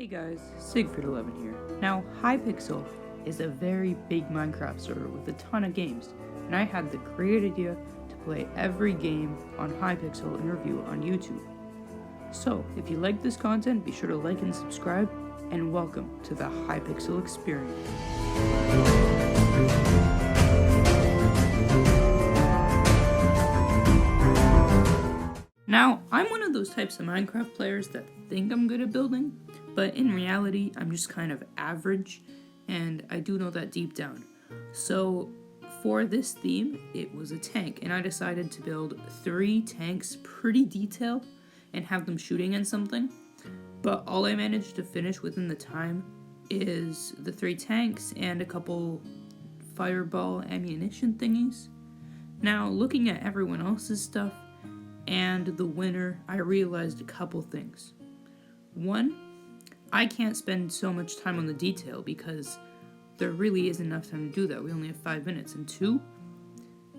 Hey guys, Sigfrid11 here. Now, Hypixel is a very big Minecraft server with a ton of games, and I had the great idea to play every game on Hypixel and review it on YouTube. So, if you like this content, be sure to like and subscribe, and welcome to the Hypixel Experience. Now, I'm one of those types of Minecraft players that think I'm good at building, but in reality, I'm just kind of average, and I do know that deep down. So, for this theme, it was a tank, and I decided to build 3 tanks pretty detailed and have them shooting at something. But all I managed to finish within the time is the 3 tanks and a couple fireball ammunition thingies. Now, looking at everyone else's stuff and the winner, I realized a couple things. One, I can't spend so much time on the detail because there really isn't enough time to do that. We only have 5 minutes. And 2,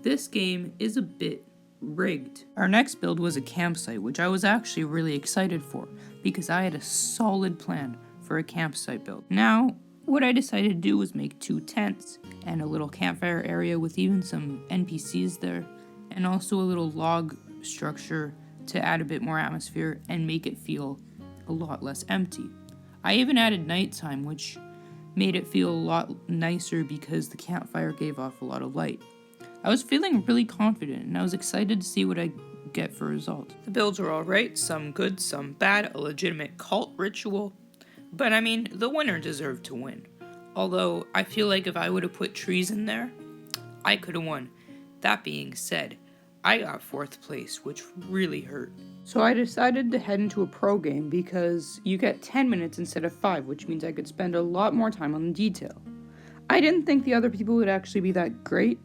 this game is a bit rigged. Our next build was a campsite, which I was actually really excited for because I had a solid plan for a campsite build. Now, what I decided to do was make 2 tents and a little campfire area with even some NPCs there, and also a little log structure to add a bit more atmosphere and make it feel a lot less empty. I even added nighttime, which made it feel a lot nicer because the campfire gave off a lot of light. I was feeling really confident, and I was excited to see what I get for results. The builds were alright, some good, some bad, a legitimate cult ritual, but I mean, the winner deserved to win. Although, I feel like if I would have put trees in there, I could have won. That being said, I got 4th place, which really hurt. So I decided to head into a pro game because you get 10 minutes instead of 5, which means I could spend a lot more time on the detail. I didn't think the other people would actually be that great,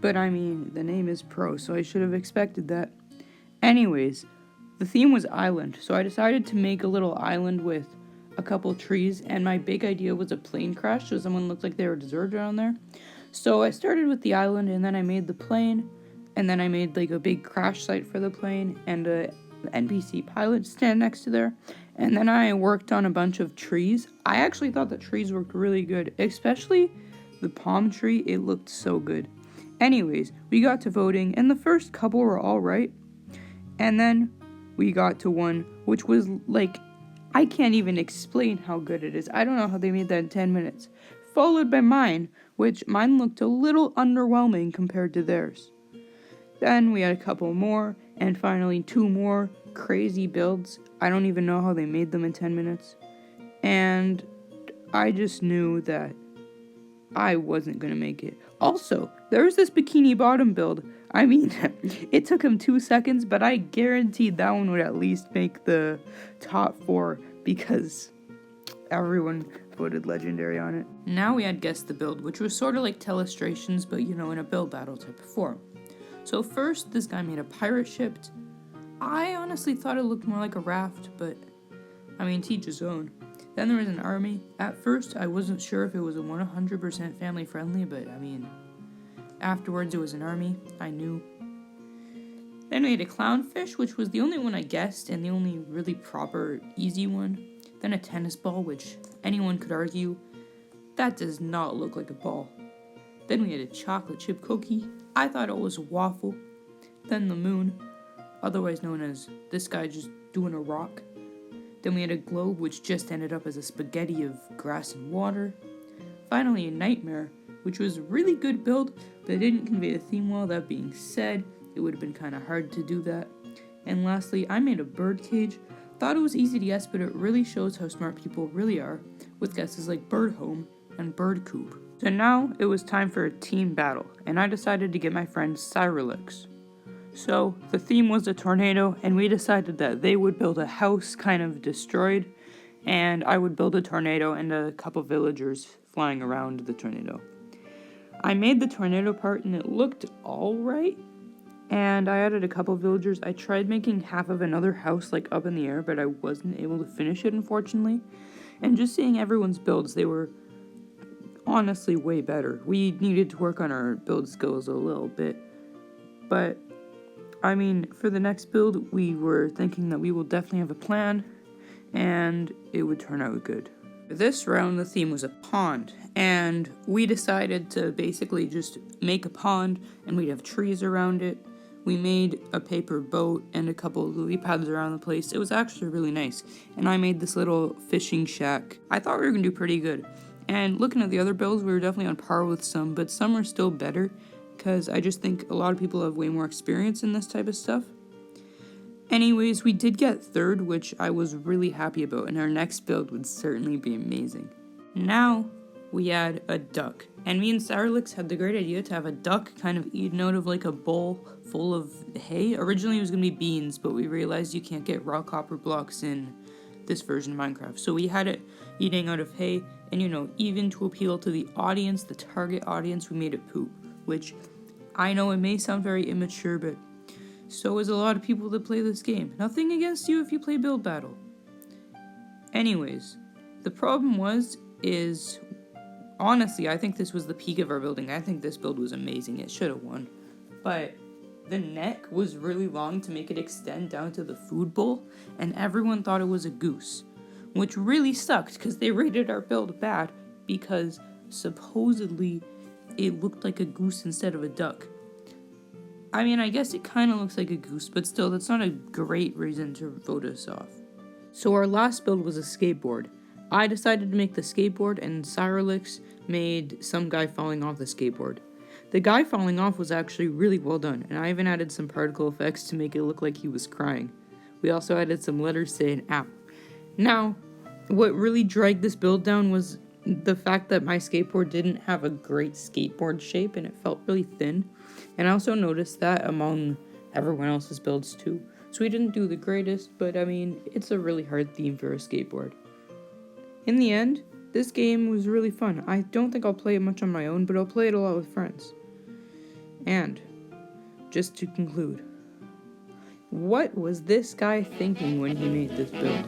but I mean, the name is pro, so I should have expected that. Anyways, the theme was island, so I decided to make a little island with a couple trees, and my big idea was a plane crash, so someone looked like they were deserted on there. So I started with the island, and then I made the plane, and then I made like a big crash site for the plane and a NPC pilot stand next to there. And then I worked on a bunch of trees. I actually thought the trees worked really good, especially the palm tree. It looked so good. Anyways, we got to voting, and the first couple were all right. And then we got to one, which was like, I can't even explain how good it is. I don't know how they made that in 10 minutes. Followed by mine, which mine looked a little underwhelming compared to theirs. Then we had a couple more, and finally 2 more crazy builds. I don't even know how they made them in 10 minutes. And I just knew that I wasn't going to make it. Also, there was this bikini bottom build. I mean, it took him 2 seconds, but I guaranteed that one would at least make the top 4 because everyone voted legendary on it. Now we had Guess the Build, which was sort of like Telestrations, but in a build battle type of form. So first, this guy made a pirate ship. I honestly thought it looked more like a raft, but I mean, to each his own. Then there was an army. At first, I wasn't sure if it was a 100% family friendly, but I mean, afterwards it was an army. I knew. Then we had a clownfish, which was the only one I guessed, and the only really proper, easy one. Then a tennis ball, which anyone could argue, that does not look like a ball. Then we had a chocolate chip cookie. I thought it was a waffle. Then the moon, otherwise known as this guy just doing a rock. Then we had a globe, which just ended up as a spaghetti of grass and water. Finally, a nightmare, which was a really good build, but it didn't convey the theme well. That being said, it would have been kind of hard to do that. And lastly, I made a bird cage. Thought it was easy to guess, but it really shows how smart people really are, with guesses like bird home and bird coop. So now it was time for a team battle, and I decided to get my friend Cyrillix. So the theme was a tornado, and we decided that they would build a house kind of destroyed, and I would build a tornado and a couple villagers flying around the tornado. I made the tornado part, and it looked alright, and I added a couple villagers. I tried making half of another house like up in the air, but I wasn't able to finish it, unfortunately. And just seeing everyone's builds, they were honestly way better. We needed to work on our build skills a little bit, but I mean, for the next build, we were thinking that we will definitely have a plan, and it would turn out good. This round, the theme was a pond, and we decided to basically just make a pond, and we'd have trees around it. We made a paper boat and a couple of lily pads around the place. It was actually really nice, and I made this little fishing shack. I thought we were going to do pretty good, and looking at the other builds, we were definitely on par with some, but some are still better, because I just think a lot of people have way more experience in this type of stuff. Anyways, we did get third, which I was really happy about, and our next build would certainly be amazing. Now, we add a duck. And me and Saralix had the great idea to have a duck kind of eaten out of like a bowl full of hay. Originally it was going to be beans, but we realized you can't get raw copper blocks in this version of Minecraft. So we had it eating out of hay, and even to appeal to the audience, the target audience, we made it poop. Which, I know it may sound very immature, but so is a lot of people that play this game. Nothing against you if you play Build Battle. Anyways, the problem is honestly, I think this was the peak of our building. I think this build was amazing. It should have won. But the neck was really long to make it extend down to the food bowl, and everyone thought it was a goose. Which really sucked, because they rated our build bad, because supposedly it looked like a goose instead of a duck. I mean, I guess it kind of looks like a goose, but still, that's not a great reason to vote us off. So our last build was a skateboard. I decided to make the skateboard, and Cyrolix made some guy falling off the skateboard. The guy falling off was actually really well done, and I even added some particle effects to make it look like he was crying. We also added some letters saying ow. Now, what really dragged this build down was the fact that my skateboard didn't have a great skateboard shape, and it felt really thin. And I also noticed that among everyone else's builds too. So we didn't do the greatest, but I mean, it's a really hard theme for a skateboard. In the end, this game was really fun. I don't think I'll play it much on my own, but I'll play it a lot with friends. And, just to conclude, what was this guy thinking when he made this build?